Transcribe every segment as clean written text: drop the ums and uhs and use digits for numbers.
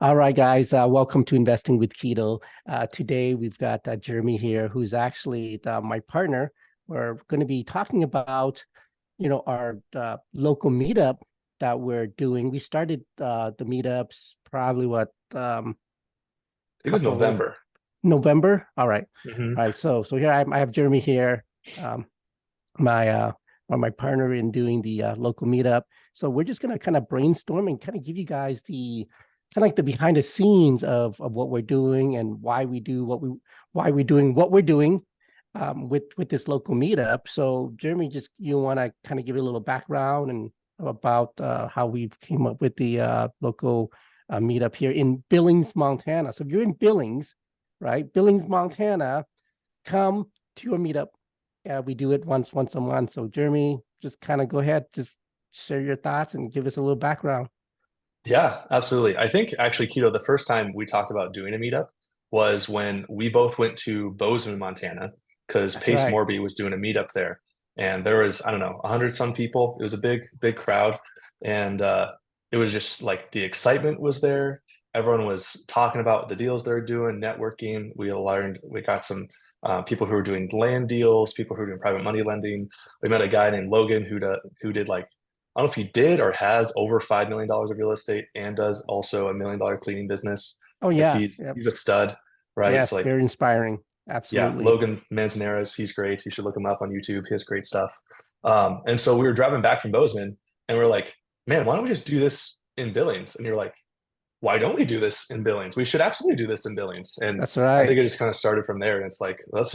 All right, guys, welcome to Investing with Quito. Today we've got Jeremy here, who's actually my partner. We're going to be talking about, our local meetup that we're doing. We started the meetups probably It was couple November. November. All right, Hmm. all right. So here I have Jeremy here, um, my my partner in doing the local meetup. So we're just gonna kind of brainstorm and kind of give you guys the kind of like the behind the scenes of what we're doing and why we're doing what we're doing with this local meetup. So Jeremy, just you want to kind of give a little background and about how we've came up with the local meetup here in Billings, Montana. So if you're in Billings, right, Billings, Montana, come to a meetup. We do it once a month. So Jeremy, just kind of go ahead, just share your thoughts and give us a little background. Yeah, absolutely. I think actually, Keto, the first time we talked about doing a meetup was when we both went to Bozeman, Montana, because That's Pace right. Morby was doing a meetup there. And there was, I don't know, 100 some people. It was a big crowd. And it was just like the excitement was there. Everyone was talking about the deals they're doing, networking. We got some people who were doing land deals, people who were doing private money lending. We met a guy named Logan who did like I don't know if he did or has over $5 million of real estate and does also $1 million cleaning business. Oh Like yeah. he's Yep. he's a stud, right? Yes, So like very inspiring. yeah, Absolutely. Logan Manzanares, he's great. You should look him up on YouTube. He has great stuff. And so we were driving back from Bozeman and we are like, man, why don't we just do this in Billings? And you're like, why don't we do this in Billings? We should absolutely do this in Billings. And That's I right. think it just kind of started from there. And it's like, let's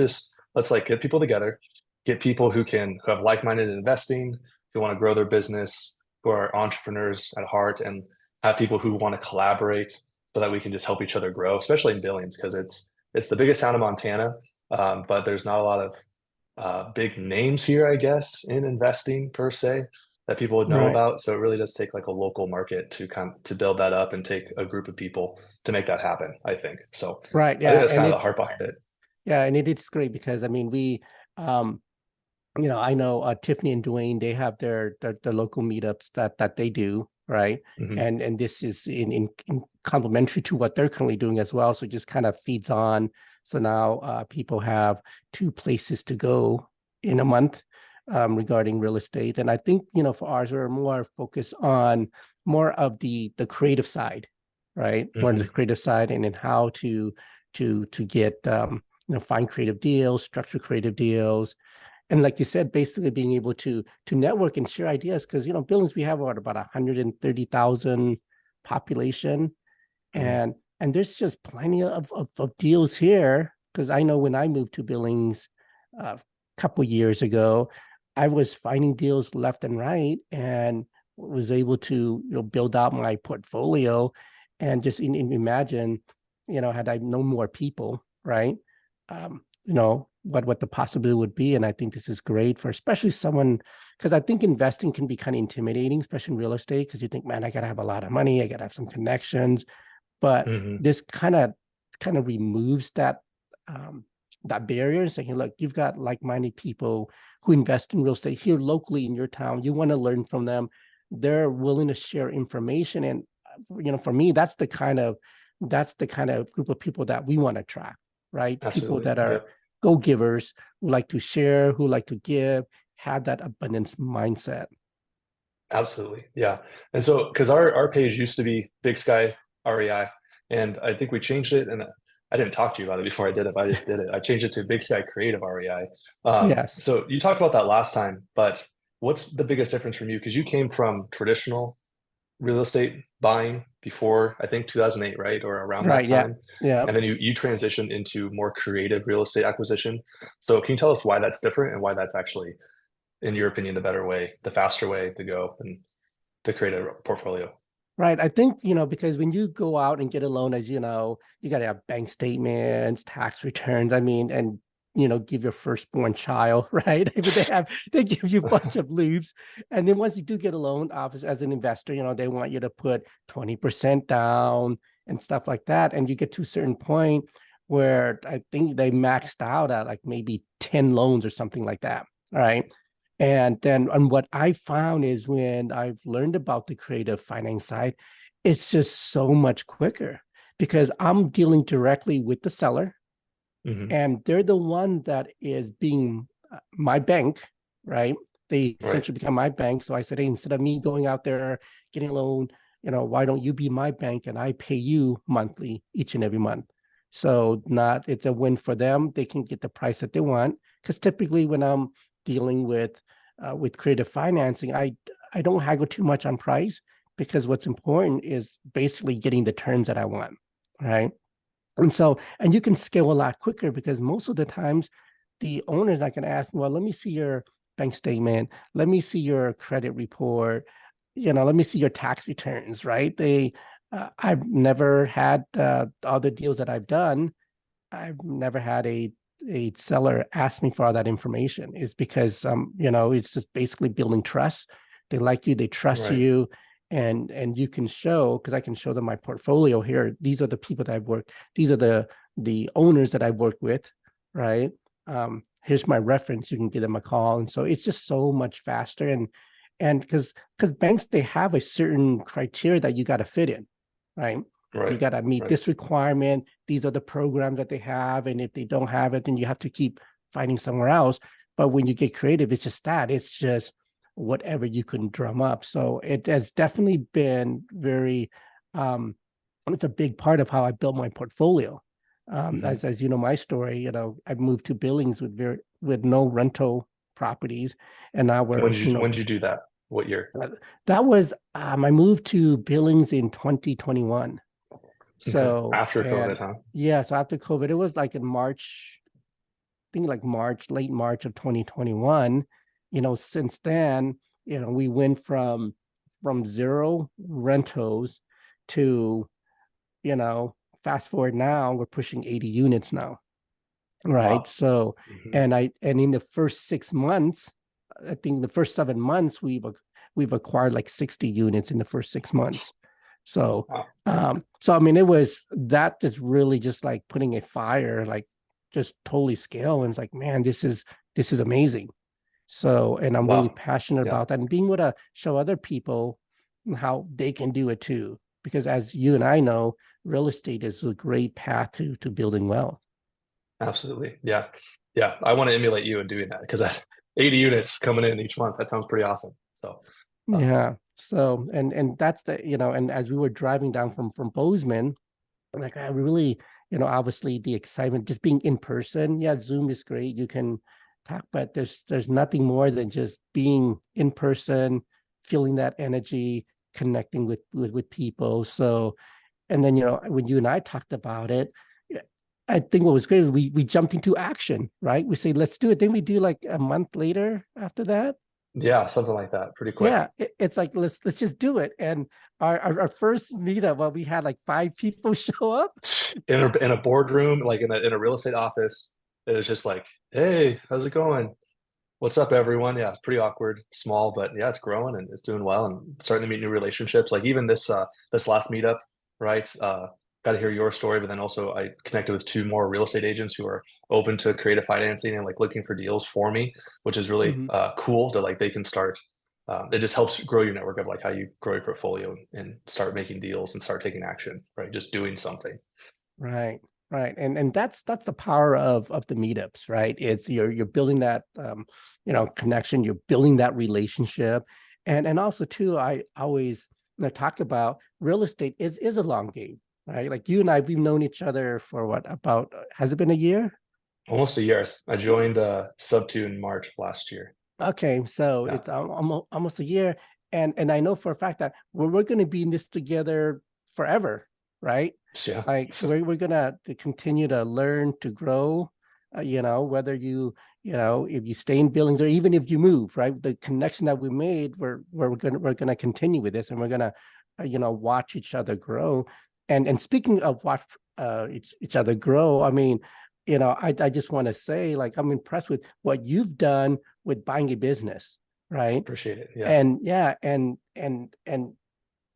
like get people together, get people who have like-minded investing, who want to grow their business, who are entrepreneurs at heart, and have people who want to collaborate so that we can just help each other grow, especially in Billings, because it's the biggest town in Montana. But there's not a lot of big names here, I guess, in investing per se that people would know Right. about. So it really does take like a local market to build that up and take a group of people to make that happen, I think. So Right. I think Yeah. that's And kind of the it's heart behind it. yeah, and it's great because I mean um I know Tiffany and Dwayne, they have their local meetups that they do, right? Hmm. And this is in complementary to what they're currently doing as well. So it just kind of feeds on. So now people have two places to go in a month regarding real estate. And I think, for ours, we're more focused on more of the creative side, right? More of the Hmm. creative side and in how to get find creative deals, structure creative deals, and like you said, basically being able to network and share ideas because Billings we have about 130,000 population, Hmm. and there's just plenty of deals here because I know when I moved to Billings a couple years ago, I was finding deals left and right and was able to build out my portfolio and just imagine had I known more people, right? What the possibility would be. And I think this is great for especially someone because I think investing can be kind of intimidating, especially in real estate, because you think, man, I gotta have a lot of money, I gotta have some connections. But Hmm. this kind of removes that barrier and saying, look, you've got like-minded people who invest in real estate here locally in your town. You want to learn from them. They're willing to share information. And for me, that's the kind of group of people that we want to attract, right? People Absolutely. that are Yep. go-givers who like to share, who like to give, have that abundance mindset. Absolutely. Yeah. And so, because our page used to be Big Sky REI, and I think we changed it. And I didn't talk to you about it before I did it, but I just did it. I changed it to Big Sky Creative REI. Yes. So you talked about that last time, but what's the biggest difference from you? Because you came from traditional real estate buying before, I think 2008, right? Or around that Right. Yeah. time. Yeah. And then you transitioned into more creative real estate acquisition. So can you tell us why that's different and why that's actually, in your opinion, the better way, the faster way to go and to create a portfolio? Right. I think, because when you go out and get a loan, as you know, you got to have bank statements, tax returns. I mean, and, give your firstborn child, right? I mean, they give you a bunch of loops. And then once you do get a loan, obviously, as an investor, they want you to put 20% down and stuff like that. And you get to a certain point where I think they maxed out at like maybe 10 loans or something like that. All right. And what I found is when I've learned about the creative finance side, it's just so much quicker because I'm dealing directly with the seller, Hmm. and they're the one that is being my bank, right? They Right. essentially become my bank. So I said, hey, instead of me going out there getting a loan, why don't you be my bank and I pay you monthly each and every month? So not it's a win for them. They can get the price that they want. Because typically when I'm dealing with creative financing, I don't haggle too much on price because what's important is basically getting the terms that I want, right? And you can scale a lot quicker because most of the times the owner's not going to ask, well, let me see your bank statement. Let me see your credit report. Let me see your tax returns, right? I've never had all the deals that I've done. I've never had a seller ask me for all that information. Is because it's just basically building trust. They like you, they trust Right. you, and you can show because I can show them my portfolio here. These are the people that I've worked. These are the owners that I've worked with, right? Here's my reference. You can give them a call, and so it's just so much faster. And because banks they have a certain criteria that you got to fit in, right? You Right. got to meet Right. this requirement. These are the programs that they have. And if they don't have it, then you have to keep finding somewhere else. But when you get creative, it's just that. It's just whatever you can drum up. So it has definitely been um, it's a big part of how I built my portfolio. Hmm. As you know, my story, I moved to Billings with no rental properties. And now And we're, when did you do that? What year? that was, I moved to Billings in 2021. Okay. So, After COVID, and huh? yeah, so after COVID, it was like in March, I think like March, late March of 2021. Since then, we went from zero rentals to, you know, fast forward now, we're pushing 80 units now. Right. Wow. So, Hmm. and in the first 6 months, I think the first 7 months, we've acquired like 60 units in the first 6 months. So, Wow. so I mean, it was that just really just like putting a fire, like just totally scale. And it's like, man, this is amazing. So, and I'm really Wow. passionate Yeah. about that and being able to show other people how they can do it too. Because as you and I know, real estate is a great path to building wealth. Absolutely. Yeah. Yeah. I want to emulate you in doing that because that's 80 units coming in each month. That sounds pretty awesome. So, um, Yeah. So and that's and as we were driving down from Bozeman, like I really, obviously the excitement just being in person. Yeah, Zoom is great. You can talk, but there's nothing more than just being in person, feeling that energy, connecting with people. So and then when you and I talked about it, yeah, I think what was great, we jumped into action, right? We say let's do it. Then we do like a month later after that. yeah, something like that. Pretty quick. Yeah, it's like let's just do it. And our first meetup, well, we had like 5 people show up. In a boardroom, like in a real estate office, it was just like, hey, how's it going? What's up, everyone? Yeah, it's pretty awkward, small, but yeah, it's growing and it's doing well and starting to meet new relationships. Like even this last meetup, right? Got to hear your story, but then also I connected with two more real estate agents who are open to creative financing and like looking for deals for me, which is really Mhm. cool to like they can start. It just helps grow your network of like how you grow your portfolio and start making deals and start taking action, right? Just doing something. Right, right, and that's the power of the meetups, right? It's you're building that connection, you're building that relationship, and also too, I always talk about real estate is a long game, right? Like you and I, we've known each other for what about has it been a year? Almost a year. I joined Sub 2 in March of last year. Okay, so Yeah. it's almost a year, and I know for a fact that we're going to be in this together forever, right? So, yeah. Like So, we're gonna to continue to learn to grow. Whether if you stay in Billings or even if you move, right? The connection that we made, we're gonna continue with this, and we're gonna watch each other grow. And speaking of watch each other grow, I mean, I just want to say, like, I'm impressed with what you've done with buying a business, right? appreciate it. Yeah. And yeah,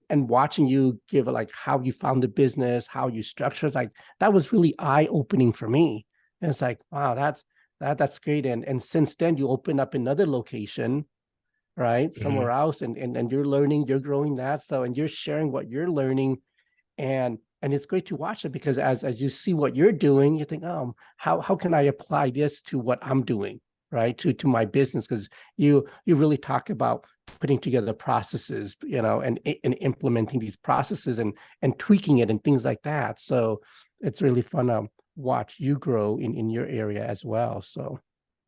and watching you give like how you found the business, how you structure, like that was really eye opening for me. And it's like, wow, that's great. And since then, you open up another location, right? Hmm. Somewhere else, and you're learning, you're growing that. So, and you're sharing what you're learning, and it's great to watch it because as you see what you're doing, you think, how can I apply this to what I'm doing, right? To my business, because you really talk about putting together processes, and implementing these processes and tweaking it and things like that. So it's really fun to watch you grow in your area as well. So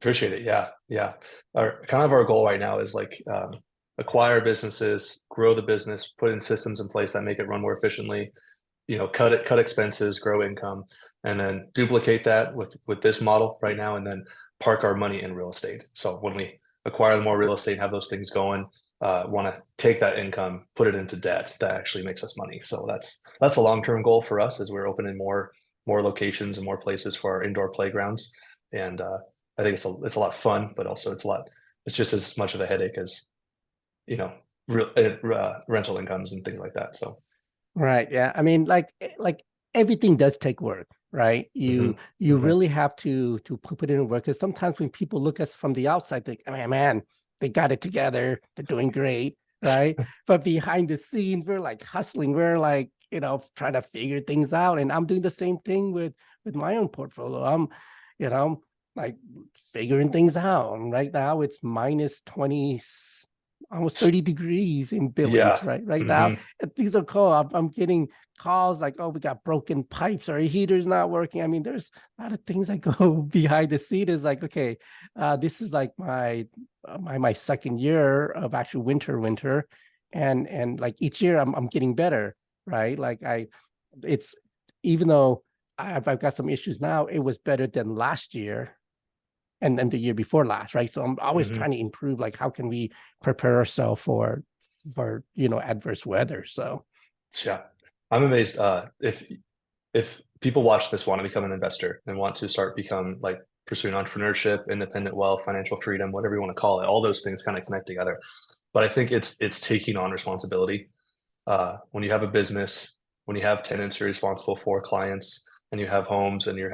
Appreciate it. Yeah, yeah. Our goal right now is like acquire businesses, grow the business, put in systems in place that make it run more efficiently. Cut expenses, grow income, and then duplicate that with this model right now, and then park our money in real estate. So when we acquire more real estate, have those things going, want to take that income, put it into debt that actually makes us money. So that's a long-term goal for us as we're opening more locations and more places for our indoor playgrounds. And I think it's a lot of fun, but also it's just as much of a headache as you know real rental incomes and things like that. So right, yeah. I mean, like everything does take work, right? hmm You hmm really have to put it in work because sometimes when people look at us from the outside, they think, man, they got it together, they're doing great, right? But behind the scenes, we're like hustling, we're like, trying to figure things out. And I'm doing the same thing with my own portfolio. I'm, you know, like figuring things out. And right now it's minus 20, almost 30 degrees in Billings, yeah. right now. hmm And things are cold. I'm getting calls like, oh, we got broken pipes, our heater's not working. I mean, there's a lot of things that go behind the scene. Is like, okay, this is like my second year of actual winter, and like each year I'm getting better, right? Like it's even though I've got some issues now, it was better than last year and then the year before last, right? So I'm always hmm trying to improve, like how can we prepare ourselves for adverse weather. So Yeah, I'm amazed. If people watch this want to become an investor and want to start become like pursuing entrepreneurship, independent wealth, financial freedom, whatever you want to call it, all those things kind of connect together. But I think it's taking on responsibility. When you have a business, when you have tenants you're responsible for, clients, and you have homes, and you're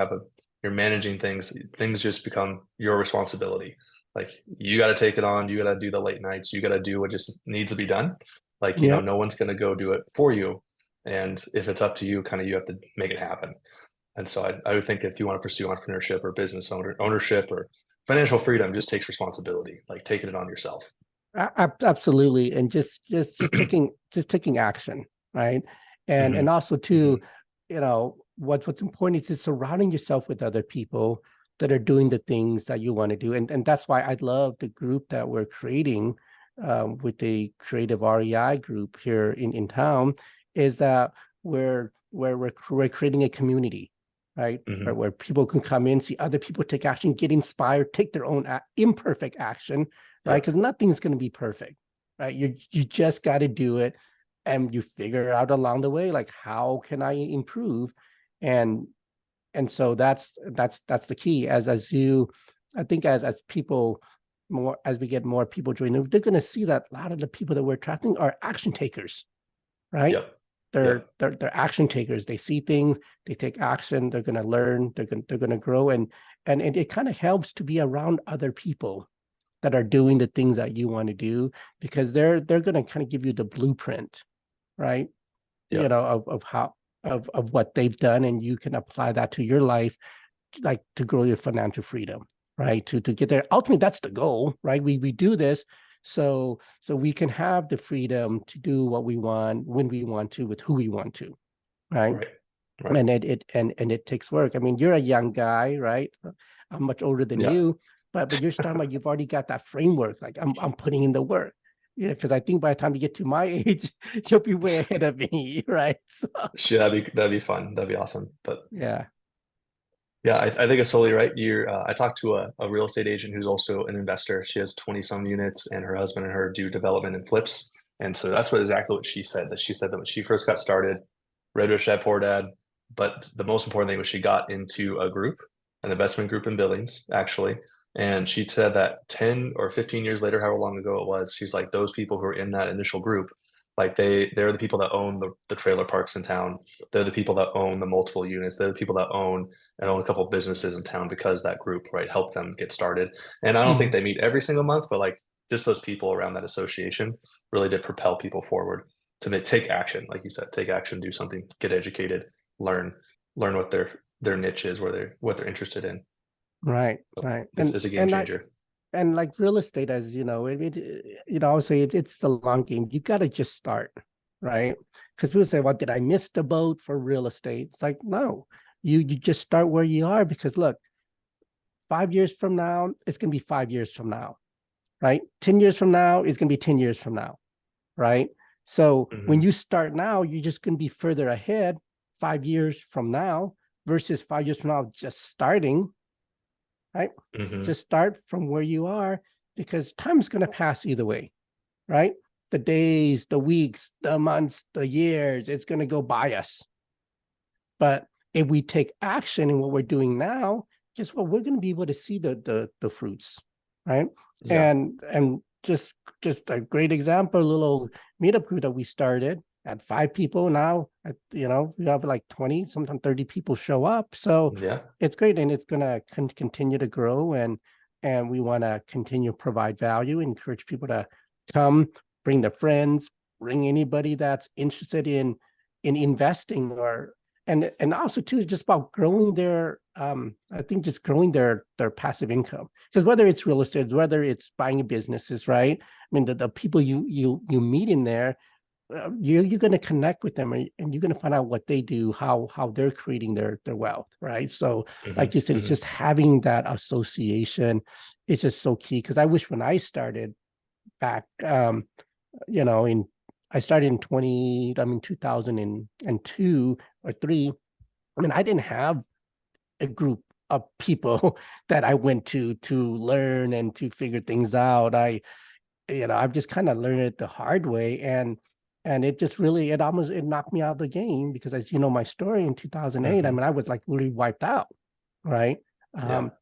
managing things, things just become your responsibility. Like you got to take it on, you got to do the late nights, you got to do what just needs to be done. Like, yep. no one's going to go do it for you. And if it's up to you, kind of you have to make it happen. And so I would think if you want to pursue entrepreneurship or ownership or financial freedom, just takes responsibility, like taking it on yourself. Absolutely, and just taking action, right? And hmm also hmm too, what's important is just surrounding yourself with other people that are doing the things that you want to do, and that's why I love the group that we're creating with the creative REI group here in town, is that we're creating a community, right? Where, hmm where people can come in, see other people take action, get inspired, take their own imperfect action, right? Yep. Because nothing's going to be perfect, right? You just got to do it, and you figure out along the way, like how can I improve, and so that's the key. I think as people more as we get more people joining, they're going to see that a lot of the people that we're attracting are action takers, right? Yep. They're Yep. they're they're action takers. They see things, they take action. They're going to learn. They're going to grow, and it kind of helps to be around other people that are doing the things that you want to do because they're going to kind of give you the blueprint, right? Yep. Of how of what they've done, and you can apply that to your life, like to grow your financial freedom, right? To get there. Ultimately, that's the goal, right? We do this so we can have the freedom to do what we want when we want to with who we want to, right? Right. Right. And it takes work. I mean, you're a young guy, right? I'm much older than Yeah. you, but you're starting like you've already got that framework. Like I'm putting in the work. Yeah, because I think by the time you get to my age, you'll be way ahead of me, right? So Sure, that'd be fun. That'd be awesome. But yeah. yeah, I think it's totally right. I talked to a real estate agent who's also an investor. She has 20 some units, and her husband and her do development and flips. And so that's exactly what she said. That she said that when she first got started, Red Rich Dad Poor Dad. But the most important thing was she got into a group, an investment group in Billings, actually. And she said that 10 or 15 years later, however long ago it was, she's like, those people who are in that initial group, like they're the people that own the trailer parks in town. They're the people that own the multiple units. They're the people that own a couple of businesses in town because that group, right, helped them get started. And I don't think Mhm. they meet every single month, but like just those people around that association really did propel people forward to take action. Like you said, take action, do something, get educated, learn what their niche is, what they're interested in. Right, So right. it's a game changer. And like real estate, as you know, I would say it's the long game. You got to just start, right? Because people say, "Well, did I miss the boat for real estate?" It's like, no, you just start where you are, because look, 5 years from now, it's gonna be 5 years from now, right? 10 years from now is gonna be 10 years from now, right? So when you start now, you're just gonna be further ahead 5 years from now versus 5 years from now just starting, right? Just start from where you are, because time's going to pass either way, right? The days, the weeks, the months, the years, it's going to go by us. But if we take action in what we're doing now, guess what? We're going to be able to see the fruits, right? Yeah. And just a great example, a little meetup group that we started at 5 people now. We have like 20, sometimes 30 people show up. So Yeah. it's great, and it's going to continue to grow, and we want to continue to provide value, encourage people to come, bring their friends, bring anybody that's interested in investing, or and also too is just about growing their I think just growing their passive income, because whether it's real estate, whether it's buying businesses, right? I mean, the people you meet in there, you're going to connect with them, and you're going to find out what they do, how they're creating their wealth, right? So like you said, it's just having that association is just so key, because I wish when I started back I started in 2002 or 3. I mean, I didn't have a group of people that I went to learn and to figure things out. I've just kind of learned it the hard way, and it just really, it knocked me out of the game, because as you know, my story in 2008, I mean, I was like really wiped out, right?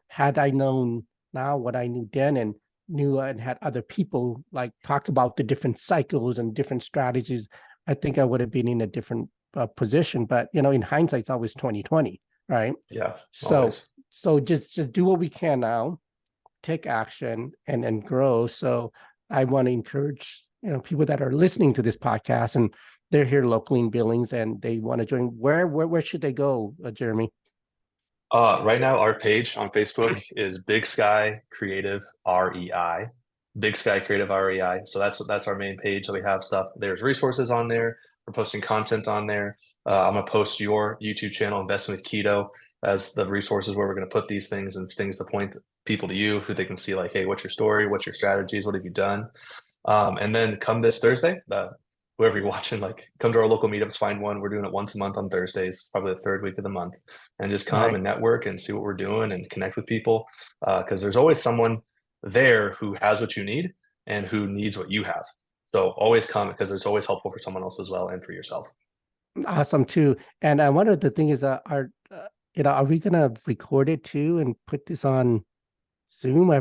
Had I known now what I knew then, and knew and had other people like talk about the different cycles and different strategies, I think I would have been in a different position. But in hindsight, it's always 2020, right? Yeah. So Always. just do what we can now, take action, and grow. So I want to encourage people that are listening to this podcast, and they're here locally in Billings, and they want to join. Where should they go, Jeremy? Right now, our page on Facebook is Big Sky Creative REI. Big Sky Creative REI. So that's our main page. So we have stuff. There's resources on there. We're posting content on there. I'm gonna post your YouTube channel, Investment with Quito, as the resources where we're gonna put these things, and things to point people to you, who they can see like, hey, what's your story? What's your strategies? What have you done? And then come this Thursday, whoever you're watching, like, come to our local meetups, find one. We're doing it once a month on Thursdays, probably the third week of the month, and just come and network and see what we're doing and connect with people. Because there's always someone there who has what you need and who needs what you have. So always come, because it's always helpful for someone else as well, and for yourself. Awesome too. And one of the things is, are we gonna record it too and put this on Zoom?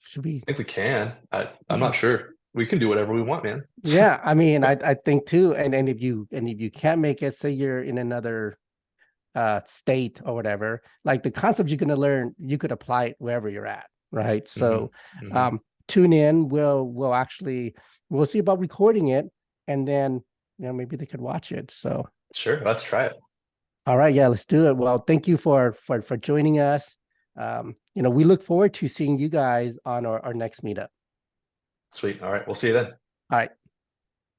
Should we? I think we can. I'm not sure. We can do whatever we want, man. Yeah, I mean, I think too. And if you can't make it, say you're in another state or whatever, like the concepts you're gonna learn, you could apply it wherever you're at, right? So tune in. We'll see about recording it, and then maybe they could watch it. So Sure, let's try it. all right, yeah, let's do it. Well, thank you for joining us. We look forward to seeing you guys on our next meetup. Sweet. All right, we'll see you then. All right.